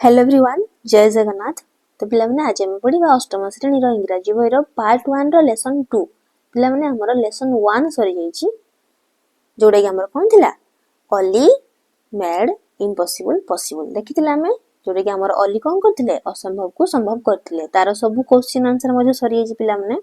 Hello everyone, जय जगन्नाथ। तो पिला माने आज हम पढ़िबा अष्टम श्रेणी रो इंग्रजी बही रो पार्ट 1 रो लेसन 2। पिला माने हमर लेसन 1 सरी जाईची, जोडे कि हमर कोन थिला ओली मेड इम्पॉसिबल पॉसिबल देखिथिला हमें, जोडे कि हमर ओली कोन करथिले असंभव को संभव करथिले। तार सब क्वेश्चन आंसर मजे सरी जाईची पिला माने।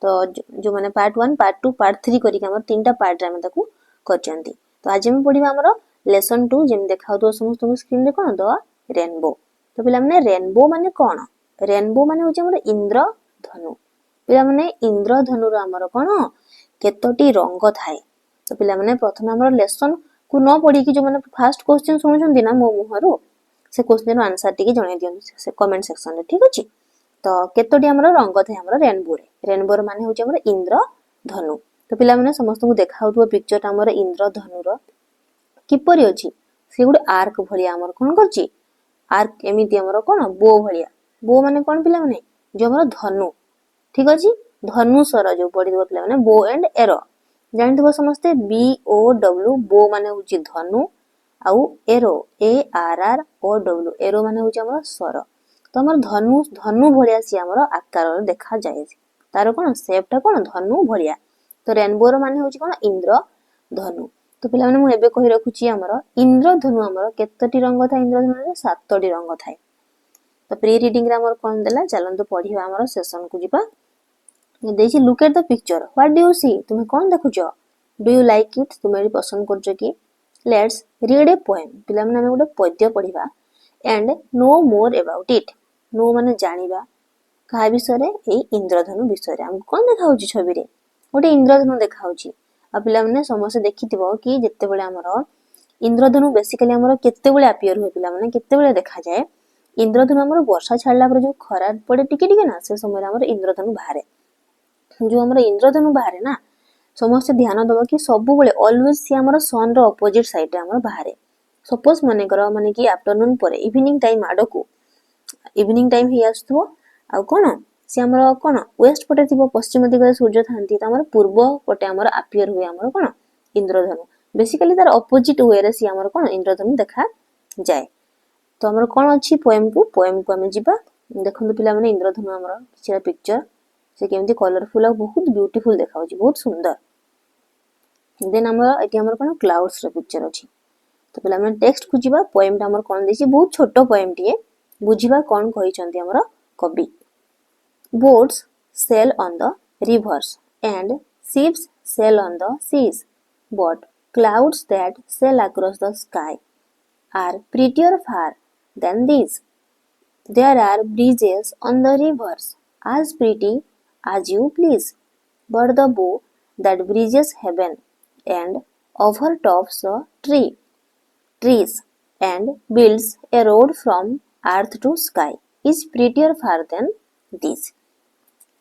तो जो माने पार्ट 1 पार्ट 2 पार्ट 3 करी कि हमर तीनटा पार्ट रे हम ताकू करचंती। तो आज हम पढ़िबा हमर लेसन 2 जेम देखाउ तो समस्त स्क्रीन रे कोन द रेनबो। तो पिला माने रेनबो माने कोन? रेनबो माने होचे हमर इंद्रधनु। पिला माने इंद्रधनु रो हमर कोन केतोटी रंग थाए। तो पिला माने प्रथम हमर लेसन को न पढ़ी कि जो माने फर्स्ट क्वेश्चन सुनुछंती ना मो मुहरु, से क्वेश्चन रो आंसर टिके जणे दियन से कमेंट सेक्शन रे, ठीक अछि। तो केतोटी हमर रंग थाए हमर रेनबो रे। रेनबो रो माने होचे हमर इंद्रधनु। तो पिला माने समस्त को देखाउतो पिक्चर हमर इंद्रधनु रो किपरि अछि। से गुड आर्क भलिया हमर कोन करछि, आर्क एमिति हमर कोन बो भलिया। बो माने कोन पिला माने जो हमर धनु, ठीक अछि। धनुषर जो पढि दो पिला माने बो एंड एरो जानथिबो समस्ते। बी ओ डब्ल्यू बो माने होछि धनु, आउ arrow A R R O W arrow माने होछि हमर स्वर। तो हमर धनु भलिया सी हमर आकार देखा जाय, तार कोन शेपटा कोन धनु भलिया। तो रेनबो रो माने होछि कोन इंद्रधनु। तो पिला माने मु एबे कहि रखुछि हमर इंद्रधनु हमर केतोटी रंग थाए इंद्रधनु रे 7टी रंग थाए। तो प्री रीडिंग रे हमर कोन देला चलंतु पढिबा हमर सेशन को जिबा। ये देछि look at the picture, what do you see, तुमे कोन देखुछो, डू यू लाइक इट, तुमे पसंद करछो कि। लेट्स रीड ए पोएम, पिला माने हम गोटे पद्य पढिबा and know more about it. Know माने जानिबा का विषय रे, ए इंद्रधनु विषय रे। हम कोन देखाउछि छवि रे गोटे इंद्रधनु देखाउछि। आ पिला माने समस्त देखिथिबो कि जत्ते बेले हमर इंद्रधनु बेसिकली हमर केते बेले अपियर होय, पिला माने केते बेले देखा जाय। इंद्रधनु हमर वर्षा छाडला पर जो खरा पड़े टिके टिके ना, से समय हमर इंद्रधनु बाहरे। जो हमर इंद्रधनु बाहरे ना, समस्त ध्यान दबो कि सब बेले ऑलवेज से हमर सन रो अपोजिट साइड रे हमर बाहरे। सपोज माने करो माने कि आफ्टरनून पर इवनिंग टाइम आडको, इवनिंग टाइम ही आस्तुओ आ कोन से हमर कोन वेस्ट पटे थिबो, पश्चिम दिगरे सूर्य थांती, त हमर पूर्व पटे हमर अपियर हुए हमर कोन इंद्रधनु। बेसिकली तार अपोजिट वे रे से हमर कोन इंद्रधनु देखा जाय। तो हमर कोन अछि पोएम को हम जिबा। देखंतु पिला माने इंद्रधनु हमर किछरा पिक्चर से केमती कलरफुल आ बहुत ब्यूटीफुल देखाउची, बहुत सुंदर। देन हमर एटी हमर कोन क्लाउड्स रो पिक्चर अछि। तो पिला माने टेक्स्ट को जिबा। पोएम ता हमर कोन देछि, बहुत छोटो पोएम टिए, बुझिबा कोन कहि चंती हमर कवि। Boats sail on the rivers and ships sail on the seas, but clouds that sail across the sky are prettier far than these. There are bridges on the rivers as pretty as you please, but the bow that bridges heaven and overtops the trees and builds a road from earth to sky is prettier far than these.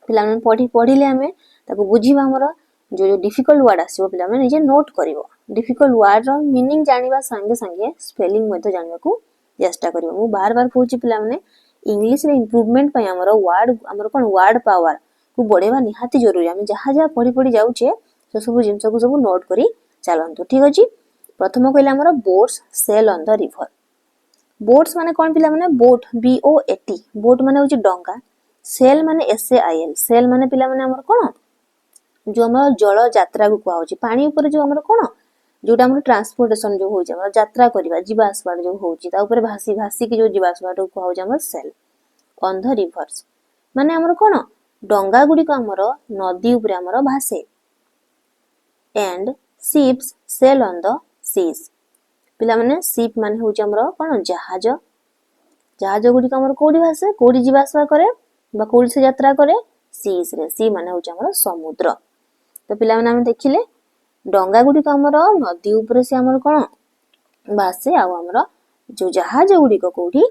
पिला माने पढ़िले हमें ताको बुझिबा। हमर जो जो difficult word आसीबो पिला माने निजे नोट करिवो। डिफिकल्ट वर्ड रो मीनिंग जानिबा संगे संगे स्पेलिंग मध्ये जानबा को चेष्टा करिवो। मु बार बार कहूची पिला माने इंग्लिश रे इंप्रूवमेंट पय हमर वर्ड हमर कोन वर्ड पावर को बढ़ेबा निहाती जरूरी। हम जहा जहा पढ़ी पढ़ी जाउछे से सब जिंस को सब नोट करी चलंतु, ठीक अछि। प्रथम कहले हमर boats sail on the river. Boats माने कोन पिला माने boat B O A T, boat माने होची डंगा। Sail S A I L एल, सेल माने पिला माने हमर कोन जो हमर जल यात्रा को कहौ छी, पानी ऊपर जो हमर कोन जोटा हमर ट्रांसपोर्टेशन जो होय छै, हमर यात्रा करबा जीवा आसबा जो होय छै, ता ऊपर भासी भासी के जो जीवा आसबा को कहौ छै हमर सेल ऑन द रिवर्स। माने हमर कोन डंगा गुडी को हमर नदी ऊपर हमर भासे। And ships sail on the seas, पिला माने शिप माने होय छै हमर कोन जहाज। जहाज गुडी को हमर कोडी भासे, कोडी जीवा आसबा करे बा कोडी से यात्रा करे सीज रे। सी माने होय छै हमर समुद्र। तो पिला माने हम देखिले डंगा गुडी को हमर नदी ऊपर से हमर कोन भासे, आ हमर जो जहाज गुडी को कोडी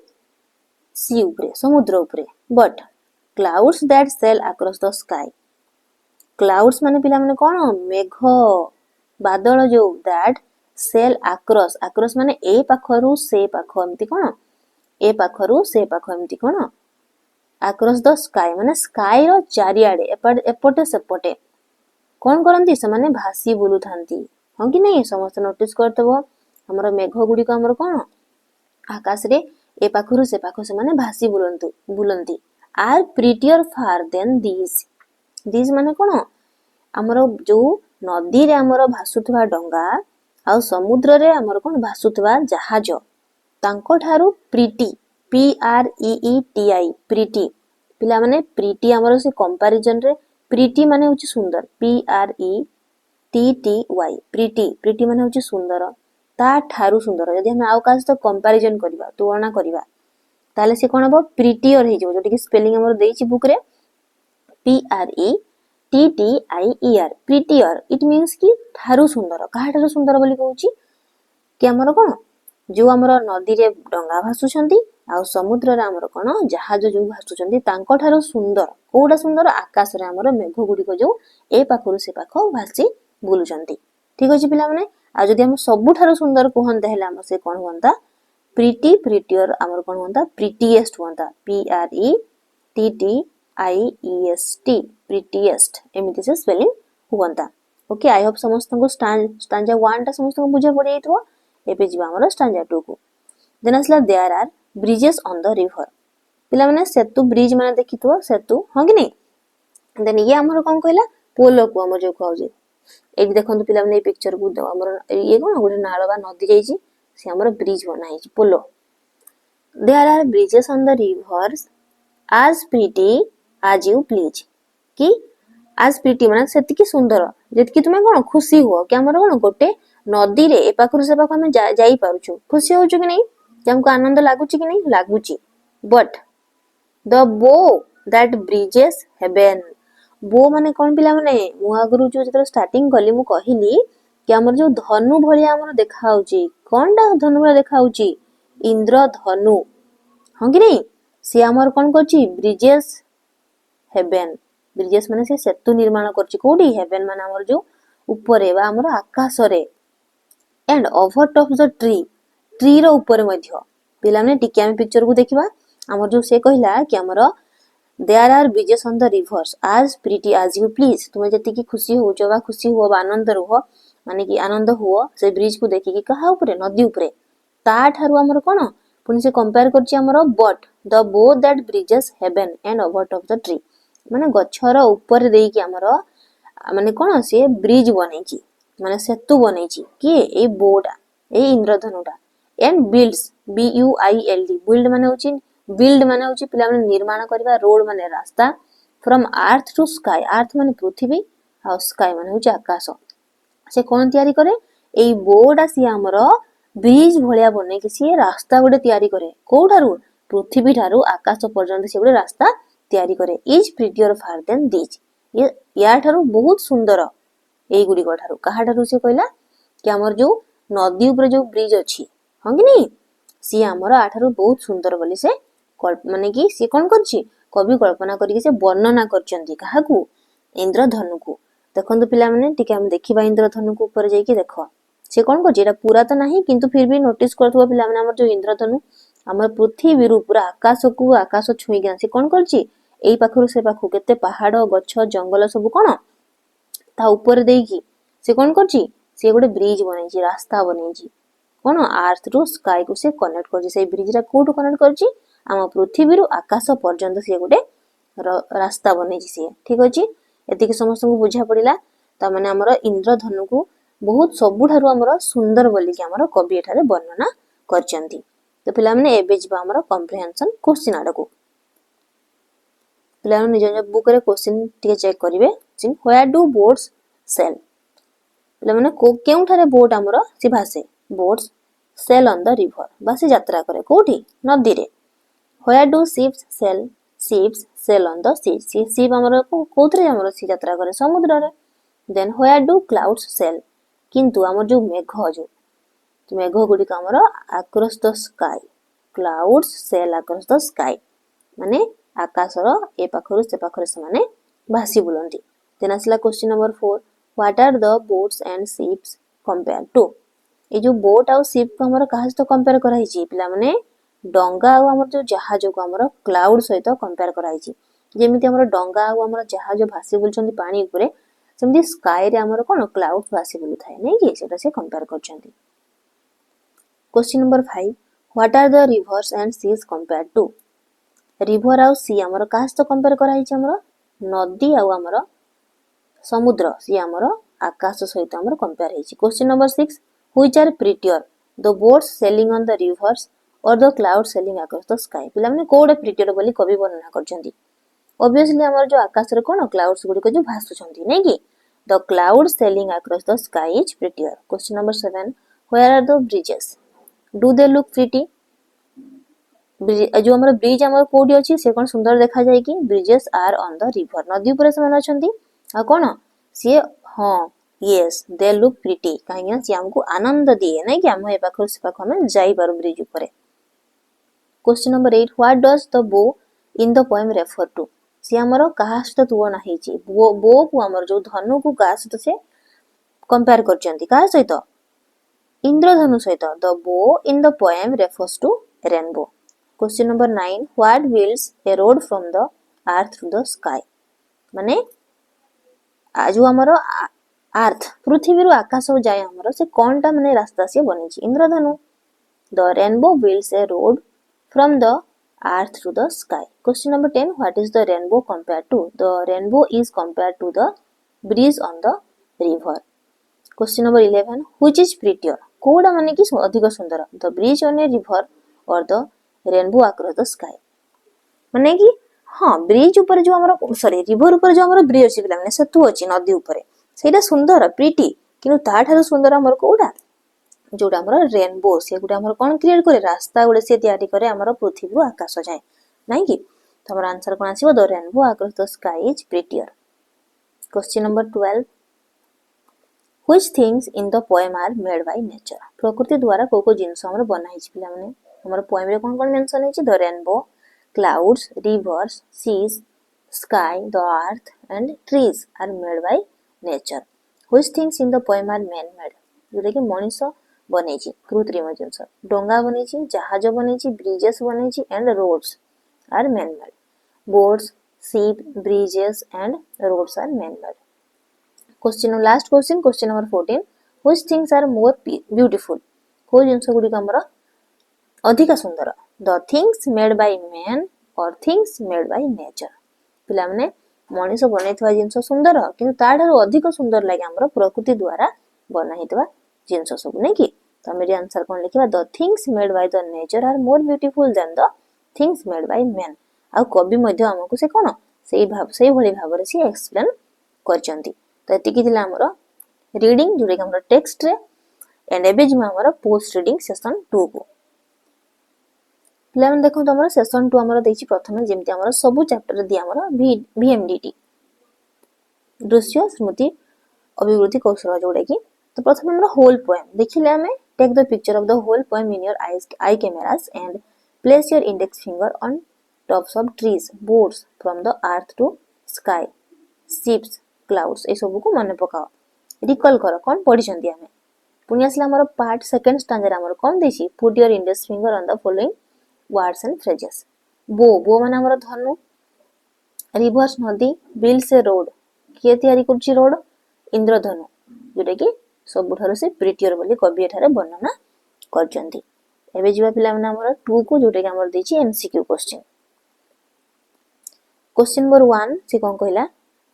सी ऊपर समुद्र ऊपर। But clouds that sail across the sky, clouds माने पिला माने कोन मेघ बादल जो दैट सेल अक्रॉस, अक्रॉस माने ए पाखरु से पाख एमती कोन ए पाखरु से पाख एमती कोन अक्रॉस द स्काई माने स्काई रो चारियाडे एपटे सेपटे कोन करंती से माने भासी बुलु थांती। हां कि नहीं समस्त नोटिस करतबो। हमर मेघ गुडी को हमर कोन आकाश रे ए पाखरु से पाख से भासी बुलंती are prettier far than this माने कोन हमर जो नदी रे हमर भासुथवा डंगा आ समुद्र रे हमर कोन भासुथवा जहाज तांको ठारू प्रीटी PREETI प्रीटी पिला माने प्रीटी हमर से कंपैरिजन रे प्रीटी माने होची सुंदर PRETTY प्रीटी माने होची सुंदर ता ठारू सुंदर यदि हम आउ कास तो कंपैरिजन करबा तुलना करबा ताले से कोन हबो प्रीटियर हे जो जोटी स्पेलिंग हमर देइची बुक रे PRETTIER प्रीटियर इट मींस कि ठारू सुंदर कहा ठारू सुंदर बोली कहूची कि हमर कोन जो हमर नदी रे डंगा भासुछंती आ समुद्र रे हमर कोन जहाज जो भासुछंती तांको ठारू सुंदर कोडा सुंदर आकाश रे हमर मेघ गुडी को जो ए पाखरु से पाख भासी बुलुचंती ठीक अछि पिला माने आ जदि हम सबु ठारू सुंदर कहन देहला हम से कोन होंता प्रीटियर हमर कोन होंता प्रीटीएस्ट होंता PRETTIEST प्रीटीएस्ट एमिति से स्पेलिंग होंता ओके आई होप समस्त को स्टांजा 1 टा समस्त को बुझा पड़ी जाइतो एबे जिबा हमर स्टांजा 2 को देन असला there are bridges on the river पिला माने सेतु ब्रिज माने देखितो सेतु हो कि नहीं देन ये हमर कोन कहला पोलो को हमर जो कहउ जे एबे देखंतु पिला माने पिक्चर को दो हमर ये कोन गोटे नाळ बा नदी जाईची से हमर ब्रिज बनाईची पोलो there are bridges on the rivers as pretty as you please कि as pretty माने सेति की सुंदर जेत कि तुमे कोन खुशी हो कि हमर कोन गोटे नदी रे ए पाखरु से पाख हम जाई पारुछु खुशी होछु कि नहीं कि हमको आनंद लागुची कि नहीं लागुची बट द बो दैट ब्रिजेस हेवन बो माने कोन पिला माने मु आगरु जो जतर स्टार्टिंग कली मु कहिली कि हमर जो धनु भलिया हमर देखाउची कोनडा धनु भलिया देखाउची इंद्र धनु हो कि नहीं से हमर कोन करची ब्रिजेस हेवन ब्रिजेस माने से सेतु निर्माण करची कोडी हेवन माने हमर जो ऊपरे बा हमर आकाश रे and overtops the tree रो ऊपर मध्य पिला माने टिके हम पिक्चर को देखिबा हमर जो से कहिला कि हमर there are bridges on the rivers as pretty as you please तुमे जति की खुशी होचो बा खुशी हो बा आनंद रहो माने कि आनंद हो से ब्रिज को देखि कि कहा ऊपरे नदी ऊपरे ता ठारू हमर कोन पुनी से कंपेयर करची हमर बट द बो that bridges heaven and overtops the tree माने गछर ऊपर देई कि हमर माने कोन से ब्रिज बनैची माने सेतु बनैची कि ए बोडा ए इंद्रधनुटा एंड बिल्ड्स BUILD बिल्ड माने होची पिला माने निर्माण करबा रोड माने रास्ता फ्रॉम अर्थ टू स्काई अर्थ माने पृथ्वी आ स्काई माने होची आकाश से कोन तयारी करे ए बोडा सी हमर ब्रिज भलिया बने कि सी रास्ता गोटे तयारी करे कोठारू पृथ्वी ठारू आकाश पर्यंत से गोटे रास्ता तयारी करे is prettier far than this ये या ठारू बहुत सुंदर एई गुडी को ठारू कहा ठारू से कहला कि हमर जो नदी ऊपर जो ब्रिज अछि हम कि नहीं सी हमर आठारू बहुत सुंदर बोली से माने कि सी कोन करछि कवि कल्पना करी से वर्णना करचंती काहाकू इंद्रधनु को देखंतु पिला माने टिके हम देखिबा इंद्रधनु को ऊपर जाई कि देखो से कोन को जेटा पूरा तो नहीं किंतु फिर भी नोटिस करथुवा पिला माने हमर जो इंद्रधनु हमर पृथ्वी रु पूरा आकाश छुई गया से कोन करछि एई पाखरु से पाखु केते पहाड़ गछ जंगल सब कोन ता ऊपर देकी से कोन करछि से गोटे ब्रिज बनैछि रास्ता बनैछि कोन अर्थ टू स्काई को से कनेक्ट करछि से ब्रिज रा कोड कनेक्ट करछि हम पृथ्वी रु आकाश पर्यंत से गोटे रास्ता बनैछि से ठीक अछि एतिके समस्त को बुझा पड़िला ता माने हमर इंद्रधनु को बहुत सबुठारु हमर सुंदर बोली कि हमर कवि एठारे वर्णना करचंती तो पिला माने एबे जिबा हमर कॉम्प्रिहेंशन क्वेश्चन आडको पिला माने निज बुक रे क्वेश्चन टिके चेक करिवे सिन व्हेयर डू बोट्स सेल पिला माने केउ ठारे बोट हमर से भासे boats sail on the river बासे यात्रा करे कोठी नदी रे where do ships sail on the sea ship हमर कोथरे हमर सी यात्रा करे समुद्र रे then where do clouds sail किंतु हमर जो मेघ गुडी हमर across the sky clouds sail across the sky माने आकाशर ए पाखरु से पाखरे से माने भासी बुलंती देन असला question number 4 what are the boats and ships compare to ए जो बोट आ शिप को हमर कहा से कंपेयर कराई छी पिला माने डंगा आ हमर जो जहाज को हमर क्लाउड सहित कंपेयर कराई छी जेमिति हमर डंगा आ हमर जहाज भासी बुलचंती पानी ऊपरे सेमती स्काई रे हमर कोन क्लाउड भासी बुलु थाए नै कि सेटा से कंपेयर करचंती question number 5 what are the rivers and seas compare to river आउ सी आमर का सहित कंपेयर कराई आमर नदी आउ आमर समुद्र सी आमर आकाश सहित आमर कंपेयर होइछि question number 6 which are prettier the boats sailing on the rivers or the cloud sailing across the sky पिला माने कोडे प्रिटियर बोली कवि वर्णना करछंती ऑब्वियसली आमर जो आकाश रे कोन क्लाउड्स गुडी को जो भासुछंती नै कि the cloud sailing across the sky is prettier question number 7 where are the bridges do they look pretty जो हमर ब्रिज हमर कोडी अछि से कोन सुंदर देखा जाय कि bridges are on the river नदी ऊपर से अछंती आ कोन से हां यस दे लुक प्रिटी काहे से हमको आनंद दिए नै कि हम ए पाखर से पाख हम जाई बार ब्रिज ऊपर question number 8 what does the bow in the poem refer to से हमर कहा सहित तुलना हेची बो को हमर जो धनु को कहा सहित से कंपेयर करचंती कहा सहित इंद्रधनु सहित the bow in the poem refers to rainbow question number 9 what wheels a road from the earth to the sky माने आज हमर अर्थ पृथ्वी रु आकाश जाय हमर से कोनटा माने रास्ता से बनिछि इंद्रधनु the rainbow wheels a road from the earth to the sky question number 10 what is the rainbow compare to the rainbow is compare to the bridge on the river question number 11 which is prettier कोडा माने कि अधिक सुंदर the bridge on a river or the rainbow across the sky माने कि हां bridge ऊपर जो हमर सॉरी रिवर ऊपर जो हमर ब्रिज अछि माने सेतु अछि नदी ऊपर सेटा सुंदर प्रिटी किनु ता ठारो सुंदर हमर कोडा जोडा हमर रेनबो से गुडा हमर कोन क्रिएट करे रास्ता गुडे से तयारी करे हमर पृथ्वी रु आकाश जाय नै कि त हमर आंसर कोन आसीबो the rainbow across the sky is prettier question number 12 which things in the poem are made by nature प्रकृति द्वारा को जिंस हमर बना हिच पिला माने हमर पोएम रे कोन mention which the rainbow clouds rivers seas sky the earth and trees are made by nature which things in the poem are man made जोटा कि मनीष बनेछि कृत्रिम जिंस डोंगा बनेछि जहाज बनेछि ब्रिजेस बनेछि and roads are man made boats ship bridges and roads are man made last question number 14 which things are more beautiful को जिंस गुडी हमर अधिक सुंदर the things made by man और थिंग्स मेड बाय नेचर पिला माने मनीष बनैथवा जिंस सुंदर किंतु ताडारो अधिक सुंदर लागे हमर प्रकृति द्वारा बनाइतवा जिंस सब नै कि त मेरे आंसर कोन लिखिबा the things made by the nature are more beautiful than the things made by man आ कवि मध्य हमकु से कोन सेही भली भाबरे से एक्सप्लेन करचंती त एतिकी दिला हमर रीडिंग जोरे हमर टेक्स्ट रे एंड एबे जिमा हमर पोस्ट रीडिंग सेशन 2 को पिला मन देखो त हमर सेशन 2 हमर देछि प्रथमे जेमति हमर सब चैप्टर दि हमर VMDT दृश्य स्मृति अभिवृद्धि कौशल जोड़े की तो प्रथम हमर होल पोएम देखिले हमें take the picture of the whole poem in your eye cameras and place your index finger on tops of trees boards from the earth to sky ships clouds ए सब को मन पकाओ रिकॉल करो कोन पढि छंती हमें पुनी असला हमर पार्ट सेकंड स्टैंडर हमर कोन देछि put your index finger on the following words and phrases बो माने हमर धनु रिवर्स नदी बिल से रोड किए तयारी करछि रोड इंद्रधनु जोटा कि सबुठारो से प्रिटियर बोली कवि एठारे वर्णना करचंती एबे जिबा पिला माने हमर 2 को जोटा कि हमर देछि एमसीक्यू क्वेश्चन नंबर 1 से कोन कहला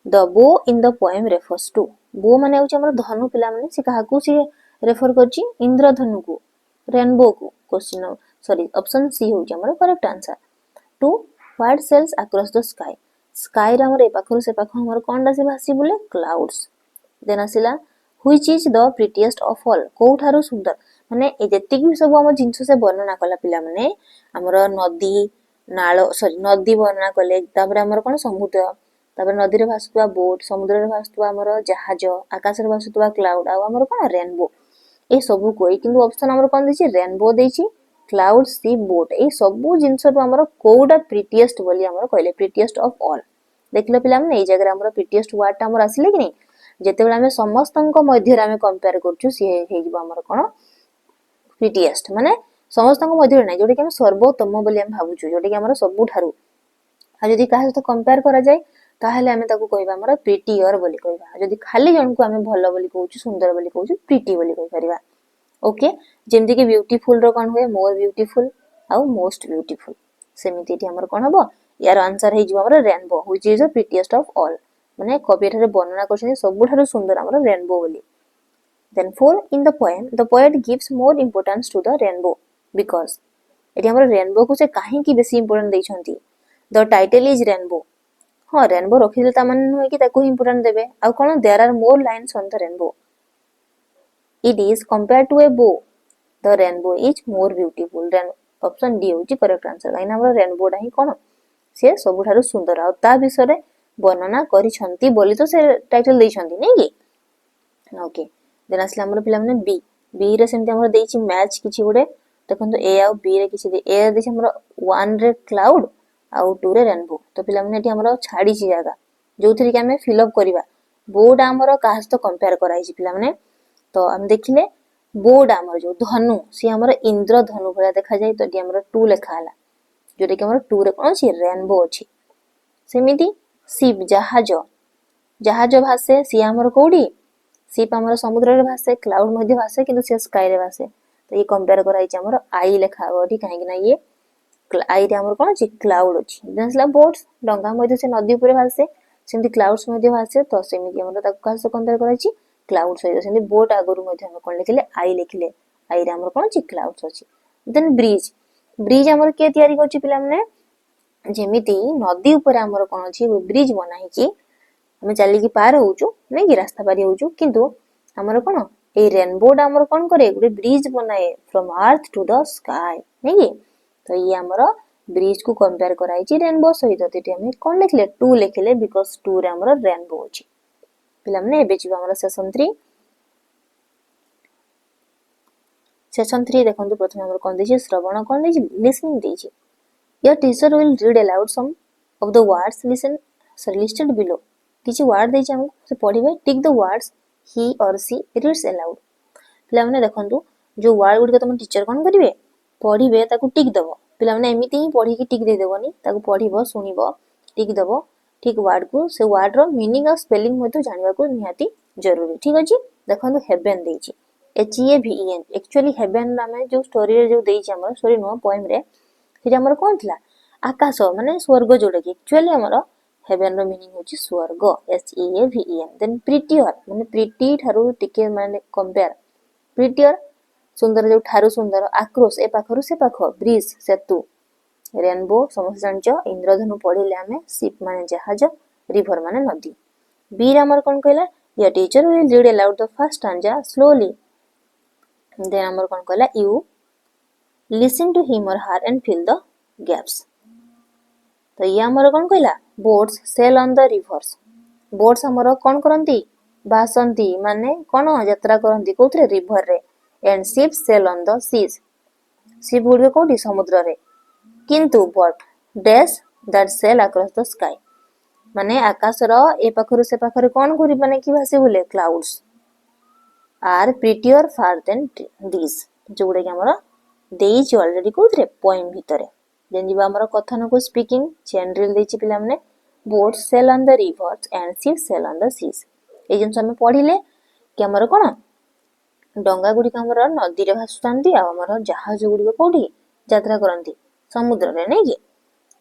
the bow in the poem refers to bow माने होछि हमर धनु पिला माने से काहा को से रेफर करछि इंद्रधनु को रेनबो को क्वेश्चन सॉरी ऑप्शन सी होछि हमर correct answer two what sails across the sky sky रे हमर ए पाखरु से पाख हमर कोनडा से भासी बोले क्लाउड्स देन आसिला which is the prettiest of all कोठारो सुंदर माने ए जति कि सब हम जिंस से वर्णना कला पिला माने हमर नदी नालो सॉरी नदी वर्णना कले तापर हमर कोन समुद्र तापर नदी रे भासुवा बोट समुद्र रे भासुवा हमर जहाज आकाश रे भासुवा क्लाउड आ हमर कोन रेनबो ए सब कोई किंतु ऑप्शन हमर कोन देछि रेनबो देछि क्लाउड सी बोट ए सब जिंस तो हमर कोडा प्रिटिएस्ट बोली हमर कहले प्रिटिएस्ट ऑफ ऑल देखले पिला माने ए जगह हमर प्रिटिएस्ट वर्ड हमर आसिले कि नै जेते बेला हमें समस्तन मध्य रे कंपेयर करछु से हे जिवो हमर कोन प्रिटिएस्ट माने समस्तन मध्य रे नै जोटे कि हम सर्वोत्तम बोली हम भाबुछु जोटे कि हमर सबु ठारू आ जदी काहे तो कंपेयर करा जाय ताहले हमें ताको कहबा हमर प्रिटियर बोली कहबा जदी खाली जन को हमें भलो बोली कहउछु सुंदर बोली कहउछु प्रिटी बोली कहि परिबा ओके जेमती कि ब्यूटीफुल रो कोन हुए मोर ब्यूटीफुल आउ मोस्ट ब्यूटीफुल सेमिति एठी हमर कोन हबो यार आंसर हे जो हमर rainbow which is the prettiest of all माने कवि रे वर्णना करछन सबुठारु सुंदर हमर रेनबो बोली then 4 in the poet gives more importance to the rainbow because एठी हमर रेनबो को से काहे की बेसी इंपोर्टेंट दै छंती द टाइटल इज रेनबो हां रेनबो रखिले ता मन होय कि ताको इंपोर्टेंट देबे आ कोन there are more lines on the rainbow it is compared to a bow the rainbow is more beautiful than option D होची करेक्ट आंसर लाइन हमर रेनबो डा ही कोन से सबुठारु सुंदर आ ता विषय रे वर्णना करि छंती बोली तो से टाइटल दै छंती नै कि ओके देन असला हमर पिला माने बी बी रे सेमते हमर देछि मैच किछि गुडे देखंतु ए आ बी रे किछि दे ए देछि हमर 1 रे क्लाउड आ 2 रे रेनबो तो पिला माने एठी हमर छाडी छि जागा जोथरि कि हमें फिल अप करबा बोर्ड हमर काहस तो कंपेयर कराइ छि पिला माने तो हम देखिले बोर्ड हमर जो धनु सी हमर इंद्र धनु भला देखा जाय तो एठी हमर 2 लेखा हला जोटे कि हमर 2 रे कोन छि रेनबो अछि सेमिति शिप जहाज जहाज भासे सी हमर कोडी शिप हमर समुद्र रे भासे क्लाउड मध्ये भासे किंतु से स्काई रे भासे तो ये कंपेयर कराई छि हमर आई लेखा होठी काहे कि ना ये आई रे हमर कोन छि क्लाउड अछि जनसला बोट्स डंगा मध्ये से नदी ऊपर भासे सेमति क्लाउड्स मध्ये भासे तो सेमिति हमर ताको कास कंपेयर कराई छि क्लाउड्स सहित सेमति बोट आगरु मध्ये हम कोन लिखले आई रे हमर कोन छि क्लाउड्स अछि देन ब्रिज ब्रिज हमर के तयारी करछि पिला माने जेमिति नदी ऊपर हमर कोन अछि ब्रिज बनाई छि हम चली की पार होउछु नै कि रास्ता पारी होउछु किंतु हमर कोन ए रेनबो डा हमर कोन करे गुटे ब्रिज बनाए from earth to the sky नै कि तो ये हमर ब्रिज को कंपेयर कराई छि रेनबो सहित तेटी हम कोन लिखले 2 लिखले बिकॉज़ 2 रे हमर रेनबो अछि पिला माने एबे छि हमर सेशन 3 देखंतु प्रथम हमर कोन दै छि श्रवण कोन दै छि लिसनिंग दै छि your teacher will read aloud some of the words listed below किछि वर्ड दै छि हम से पढिबे टिक द वर्ड्स ही और सी रीड्स अलाउड पिला माने देखंतु जो वर्ड गुड के तुम टीचर कोन करिवे पढिबे ताकू टिक दबो पिला माने एमिति ही पढी की टिक दे देबोनी ताकू पढिबो सुनिबो टिक दबो ठीक वर्ड को से वर्ड रो मीनिंग और स्पेलिंग मध्ये जानिबा को निहाती जरूरी ठीक अछि देखंतु हेवन दै छि HEAVEN एक्चुअली हेवन नामे जो स्टोरी रे जो दै छि हमर स्टोरी नो पोएम रे से हमर कोन थिला आकाश माने स्वर्ग जोडे कि एक्चुअली हमर हेवन रो मीनिंग होछि स्वर्ग SEAVEN देन प्रिटियर माने प्रिटी थारु टिके माने कंपेयर प्रिटियर सुंदर जो थारु सुंदर आक्रोश ए पाखरु से पाख ब्रिज सेतु रेनबो समस्त जानचो इंद्रधनु पढिले हमें शिप माने जहाज रिवर माने नदी बीर हमर कोन कहला your teacher will read aloud the first stanza slowly then हमर कोन कहला यू लिसन टू हिम और her and fill the gaps तो ये हमर कोन कहला boats sail on the rivers boats हमर कोन करंती बासंती माने कोन यात्रा करंती कोथरे रिवर रे and ships sail on the seas ship गुडे कोठी समुद्र रे किंतु but dash that sail across the sky माने आकाश रो ए पाखरु से पाखरे कोन घुरी माने की भासे बोले clouds are prettier far than this जोडे के हमर देइछ ऑलरेडी कोथरे पोएम भितरे देन जीवा हमर कथन को स्पीकिंग चेन रील देइछ पिला माने boat sail on the rivers and ship sail on the seas ए जन हम पढिले कि हमर कोन डंगा गुडी हमर नदी रे भासुतांती आ हमर जहाज गुडी कोठी यात्रा करंती समुद्र रे नै कि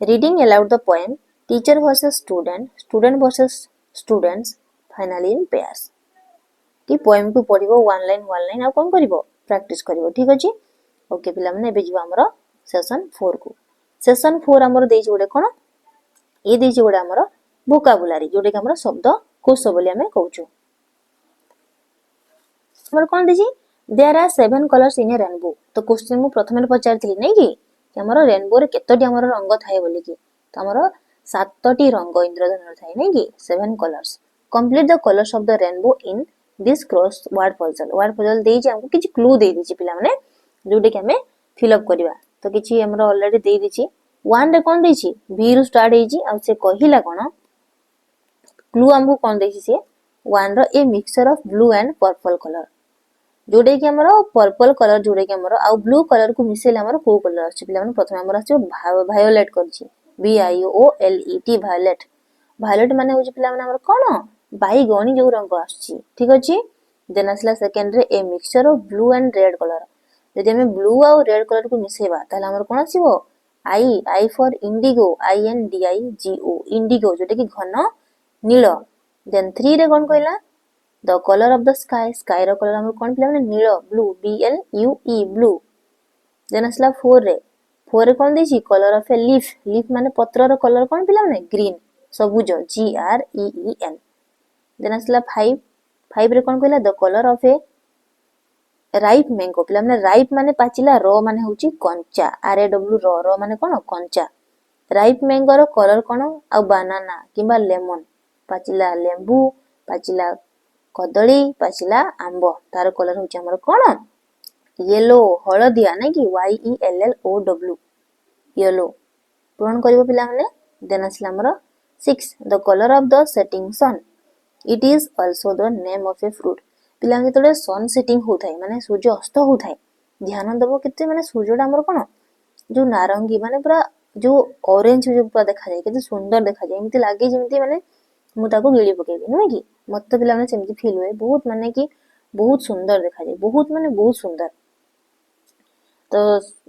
reading allowed the poem teacher versus student versus students finally in pairs कि पोएम को पढिबो वन लाइन आ कोन करिवो प्रैक्टिस करिवो ठीक अछि ओके पिला माने एबे जीवा हमर सेशन 4 को सेशन 4 हमर देइ जोडे कोन ए देइ जोडे हमर वोकाबुलारी जोडे कि हमर शब्द कोश बोली हमें कहउछु हमर कोन देछि there are 7 colours in a rainbow तो क्वेश्चन मु प्रथमे पचारथिली नै कि हमर रेनबो रे केतोटी हमर रंग थाए बोली कि तो हमर 7टी रंग इंद्रधनु थाए नै कि 7 colours complete the colours of the rainbow in this cross word puzzle देइ जे हमको किछि क्लू देइ दिछि पिला माने जोडे कि हमें फिल अप करबा तो किछि हमर ऑलरेडी देइ दिछि 1 रे कोन देछि बी रु स्टार्ट हेछि आ से कहिला कोन क्लू हमको कोन देछि से 1 रो a mixture of blue and purple colour जोडे कि हमर पर्पल कलर जोडे कि हमर आ ब्लू कलर को मिसेले हमर को कलर अछि पिला माने प्रथम हमर अछि वायोलेट करछि VIOLET वायोलेट वायोलेट माने होछि पिला माने हमर कोन बाईगणी जो रंग आछि ठीक अछि देन आसला सेकेंड रे ए mixture of blue and red colour जदि हमें ब्लू आउ रेड कलर को मिसेबा ताले हमर कोन आसीबो I for indigo INDIGO indigo जोटा कि घन नील देन 3 रे कोन कहला the colour of the sky sky रो कलर हमर कोन पिला माने नील ब्लू BLUE ब्लू देन आसला 4 रे 4 रे कोन देछि कलर ऑफ ए लीफ माने पत्र रो कलर कोन पिला माने ग्रीन सबुज GREEN देन आसला 5 रे कोन कहला the colour of A ripe mango पिला माने राइप माने पाचिला रो माने होची कंचा RAW रो माने कोन कंचा राइप मैंगो रो कलर कोन आ बनाना किबा लेमन पाचिला लेंबू पाचिला कदली पाचिला आंबो तार कलर होची हमर कोन येलो हळदिया नै कि YELLOW येलो पूर्ण करिवो पिला माने देन आसला हमर 6 the colour of the setting sun it is also the name of a fruit पिला जेतले सन सेटिंग होथाय माने सूर्य अस्त होथाय ध्यान दबो केते माने सूर्यटा हमर कोन जो नारंगी माने पूरा जो ऑरेंज जो पूरा देखा जाय केते सुंदर देखा जाय एमती लागे जेमती माने मु ताको गिळी पकेबी नै कि मत पिला माने सेमती फील होय बहुत माने कि बहुत सुंदर देखा जाय बहुत माने बहुत सुंदर तो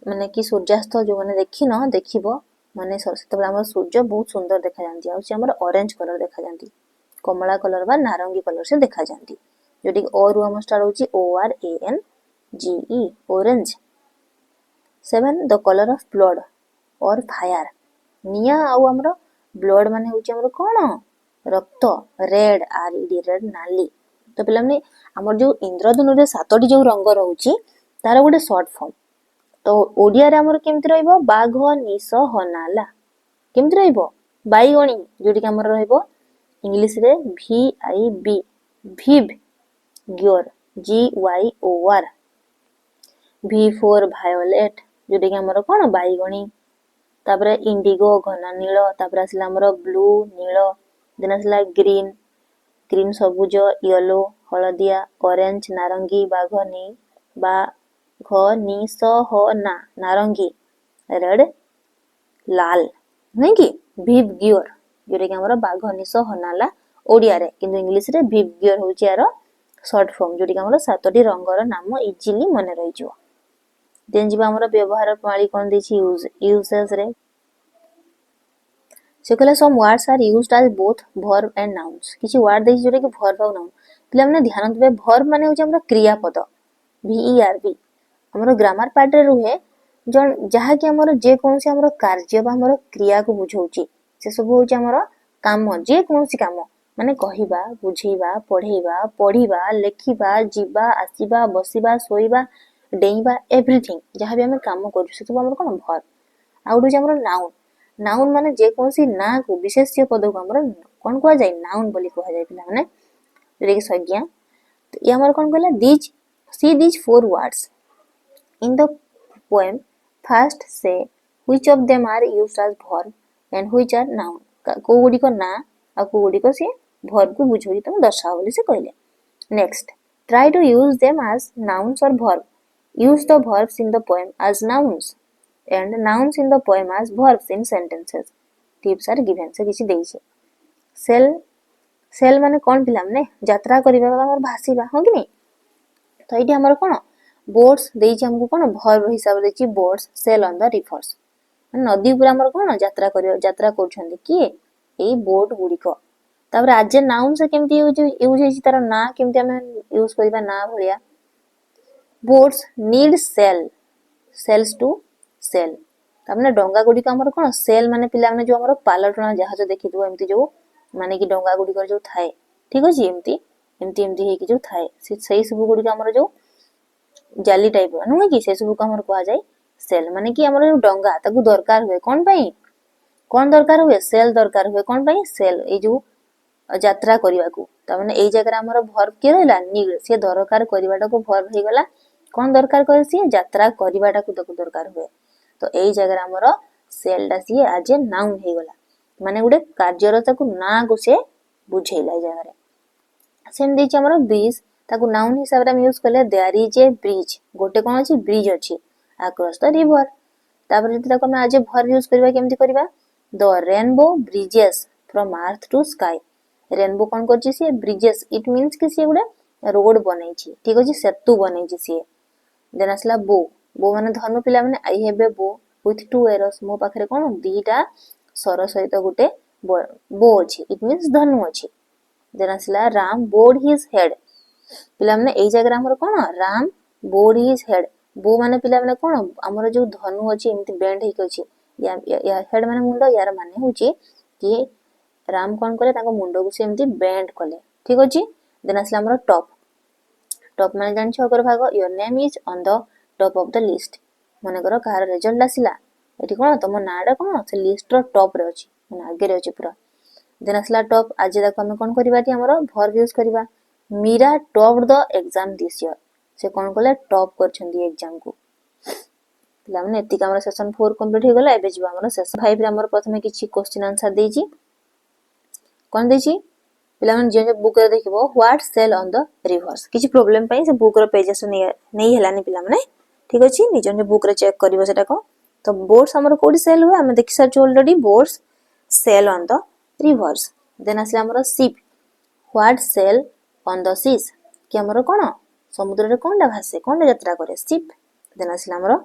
माने कि सूर्यास्त जो माने देखि न देखिबो माने सरस्वती हमर सूर्य बहुत सुंदर देखा जानती आ हमर ऑरेंज कलर देखा जानती कमला कलर बा नारंगी कलर से देखा जानती जोटी और हम स्टार्ट होची ORANGE orange 7 the colour of blood और फायर निया आ हमर ब्लड माने होची हमर कोन रक्त रेड RED रेड नाली तो पिला माने हमर जो इंद्रधनु रे सातोटी जो रंग रहउची तार गोटे शॉर्ट फॉर्म तो ओडिया रे हमर केमति रहइबो बाघ निस हनाला केमति रहइबो बाईगणी जोटी के हमर रहइबो इंग्लिश रे VIB viv ग्योर GYOR V for violet जोटी के हमर कोन बाईगणी तापरे इंडिगो घन नील तापरे असला हमर ब्लू नील देन असला ग्रीन सबुज येलो हळदिया ऑरेंज नारंगी बाघनी बा घ नि स ह ना नारंगी रेड लाल नै कि viv ग्योर जोटी के हमर बाघनी स हनाला ओडिया रे किंतु इंग्लिश रे viv ग्योर होची यार शॉर्ट फॉर्म जोटी के हमर सातोटी रंगर नाम इजीली मने रहि जो देन जिबा हमर व्यवहार प्रणाली कोन देछि यूजेस रे से कहला some words are used as both verb and nouns किछि वर्ड देछि जोटे कि वर्ब और नाउन पिला माने ध्यान देबे वर्ब माने होछि हमर क्रियापद VERB हमर ग्रामर पार्ट रे रुहे जन जहा कि हमर जे कोनसी हमर कार्य बा हमर क्रिया को बुझौछि से सब होछि हमर काम जे कोनसी काम माने कहिबा बुझेबा पढेबा लेखिबा जीबा आसीबा बसिबा सोइबा डेइबा एवरीथिंग जहा भी हम काम करू से सब हमर कोन वर्ब आउट होछि हमर नाउन माने जे कोनसी ना को विशेष्य पद को हमर कोन को जाय नाउन बोली को जाय पिला माने जेके संज्ञा तो ये हमर कोन कहला these four words in the poem first say which of them are used as verb and which are noun को गुडी को ना आ को गुडी को से verb को बुझोई तुम दर्शाओ बोली से कहले next try to use them as nouns or verb use the verbs in the poem as nouns and nouns in the poem as verbs in sentences tips are given से किछि देई छै सेल माने कोन पिला माने यात्रा करिबा हमर भासीबा हो कि नै तो एटी हमर कोन बोट्स देई छै हमको कोन वर्ब हिसाब देई छै boats sail on the rivers नदी ऊपर हमर कोन यात्रा करछन्ती कि एई बोट गुडी को तापर आज नाउन से केमती यूज है तार ना केमती हम यूज करिबा ना भलिया boats need sails to sail तामने डोंगा गुडी को हमर कोन सेल माने पिला माने जो हमर पालटना जहाज देखिदो एमती जो माने कि डोंगा गुडी कर जो थाए ठीक अछि एमती हे कि जो थाए सही सब गुडी को हमर जो जाली टाइप नु कि से सब को हमर कहा जाय सेल माने कि हमर डोंगा ताकू दरकार हुए कोन दरकार हुए सेल दरकार हुए कोन पई सेल ए जो यात्रा करिवा को त माने एई जगह हमर वर्ब के रहला नीड से दरकार करिवाटा को वर्ब हे गला कोन दरकार करे से यात्रा करिवाटा को ताकू दरकार हुए तो एई जगह हमर सेल दा सी आज ए नाउन हे गला माने गुडे कार्यरता को ना को से बुझेला जगह रे सेम दै छ हमर ब्रिज ताकू नाउन हिसाब रे हम यूज करले देयर इज ए ब्रिज गोटे कोन अछि ब्रिज अछि अक्रॉस द रिवर तापर जति ताको हम आज वर्ब यूज करबा केमति करबा the rainbow bridges from earth to sky rainbow कोन करछि से ब्रिजेस इट मींस कि से गुडे रोड बनैछि ठीक अछि सेतु बनैछि सी देन आसला बो बो माने धनु पिला माने आई हैव ए बो विथ टू एरोस मो पाखरे कोन दीटा सर सहित गुटे बो अछि इट मींस धनु अछि देन आसला राम बोर्ड हिज हेड पिला माने एई जगह हमर कोन राम बोर्ड हिज हेड बो माने पिला माने कोन हमर जो धनु अछि एमति बेंड हेक अछि या हेड माने मुंडो यार माने होची कि राम कोन करे ताको मुंडो को से एमति बेंड कले ठीक अछि देन आसला हमर टॉप टॉप माने जान छ अगर भाग your name is on the top of the list माने करो कार रिजल्ट आसिला एठी कोन तम नाडा कोन से लिस्ट रो टॉप रे अछि माने आगे रे अछि पूरा देन आसला टॉप आज तक हम कोन करबाटी हमर वर्ब यूज करबा Meera topped the exam this year से कोन कोले टॉप करछंदी एग्जाम को पिला माने एति हमर सेशन 4 कंप्लीट हो गेला एबे जीवा हमर सेशन 5 रे हमर प्रथमे किछि क्वेश्चन आंसर देछि कोन देछि पिला माने जे बुक रे देखिबो what sail on the rivers किछि प्रॉब्लम पई से बुक रो पेजेस नै हेलानी पिला माने ठीक अछि निज जे बुक रे चेक करिवो सेटा को तो बोर्ड्स हमर कोडी सेल हुए हम देखि साच already boards sail on the rivers then आसला हमर ship what sail on the seas कि हमर कोन समुद्र रे कोनडा भासे कोनडा यात्रा करे शिप देन आसला हमर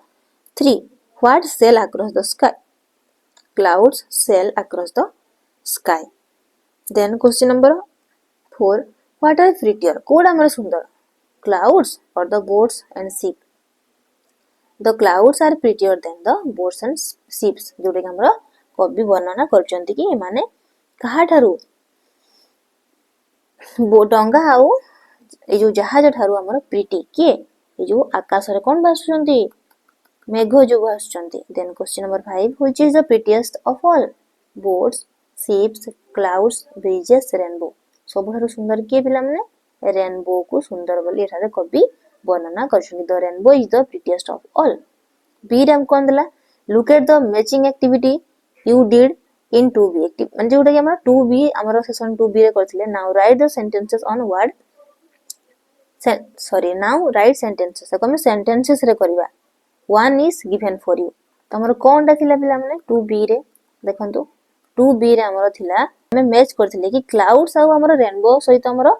3 what sail across the sky clouds sail across the sky then question number 4 what are prettier कोडा हमर सुंदर क्लाउड्स और the boats and ship the clouds are prettier than the boats and ships जोटे हमर कवि वर्णना करचंती कि माने कहा ठारू डंगा आउ ए जो जहाज ठारू हमर प्रिटी के ए जो आकाश रे कोन भासुचंती मेघ जो भासुचंती then question number 5 which is the prettiest of all boats ships clouds bridges rainbow सबठारु सुंदर के पिला माने रेनबो को सुंदर बोली एठारे कवि वर्णना करछनी the rainbow is the prettiest of all बी राम कोन देला look at the matching activity you did in 2b active माने जोटा कि हमरा 2b हमरा सेशन 2b रे करथिले now write the sentences on word sorry now write sentences को हम सेंटेंसेस रे करबा one is given for you तमरो कोनटा थिला पिला माने 2b रे देखंतु 2b रे हमरो थिला हम मैच करथिले कि क्लाउड्स आ हमरो रेनबो सहित हमरो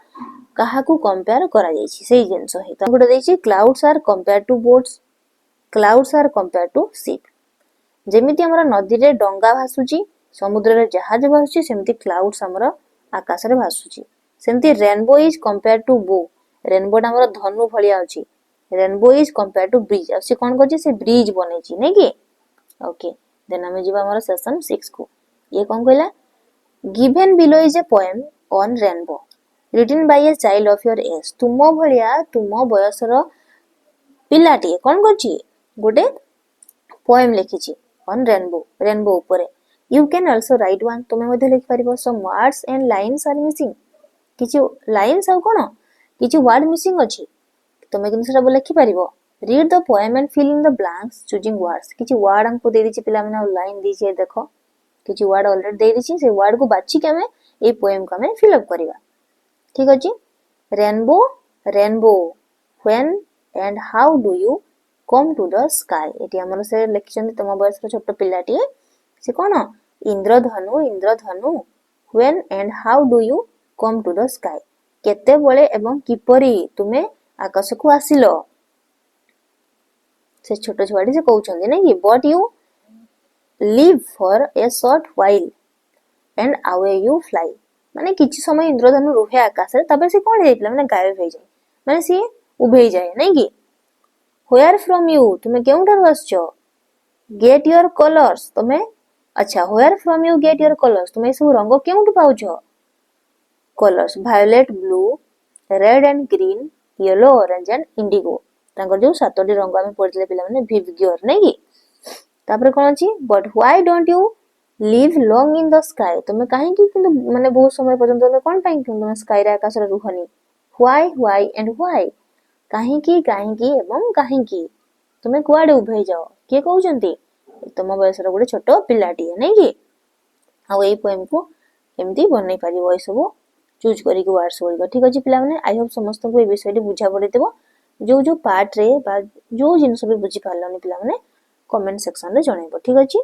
काहा को कंपेयर करा जायछि सेही जिंस सहित गुड देछि clouds are compare to boats clouds are compare to ship जेमिति हमरो नदी रे डंगा भासुची समुद्र रे जहाज भासुची सेमति क्लाउड्स हमरो आकाश रे भासुची सेमति rainbow is compare to bow rainbow हमरो धनु भलिया अछि rainbow is compare to bridge से कोन करछि से ब्रिज बनेछि नै कि ओके देन हम जीवा हमरो सेशन 6 को ये कोन कहला given below is a poem on rainbow written by a child of your age तुमो भलिया तुमो बयसर पिलाटी कोन करछि गोटे पोएम लिखिछि ऑन रेनबो रेनबो ऊपर you can also write one तुमे मध्ये लिख परिबो some words and lines are missing किछि लाइन्स आ कोन किछि वर्ड मिसिंग अछि तुमे किन सेटा लिखि परिबो read the poem and fill in the blanks choosing words किछि वर्ड हमको दे दिछि पिला माने लाइन दिछि देखो किछि वर्ड ऑलरेडी दे दिछि से वर्ड को बाछि के हमें ए पोएम को हमें फिल अप करिवा ठीक अछि rainbow rainbow when and how do you come to the sky एटी हमर से लिखिछन तम बयस छोट पिलाटी से कोन इंद्रधनु इंद्रधनु when and how do you come to the sky केते बळे एवं किपरि तुमे आकाश को आसिलो से छोट छुआडी से कहउछन नै कि but you live for a short while and away you fly माने किछि समय इंद्रधनु रुहे आकाश रे तबे से कोन हेइतला माने गायब हो जाय माने से उभे जाय नै कि व्हेयर फ्रॉम यू तुमे केउठारु आछो गेट योर कलर्स तुमे अच्छा where from you get your colours तुमे सब रंग केउठु पाउछो colours violet blue red and green yellow orange and indigo तांकर जो सातोटी रंग हम पढिले पिला माने विवग्योर नै कि तापर कोन अछि but why don't you live long in the sky तुमे काहे कि किंतु माने बहुत समय पर्यंत तुमे कोन पाई तुमे स्काई रे आकाश रे रुहनी व्हाई एंड व्हाई काहे कि एवं काहे कि तुमे कुआडे उभे जाओ के कहउचंती तुम बयस रो गुडे छोटो पिलाटी नै कि आ एई पोएम को एमती बनै परिबो ए सब चूज करी के वर्ड्स बोलबो ठीक अछि पिला माने आई होप समस्त को ए विषय रे बुझा पड़े देबो जो पार्ट रे बा जो जिंस भी बुझी पारलनी पिला माने कमेंट सेक्शन रे जणाइबो ठीक अछि।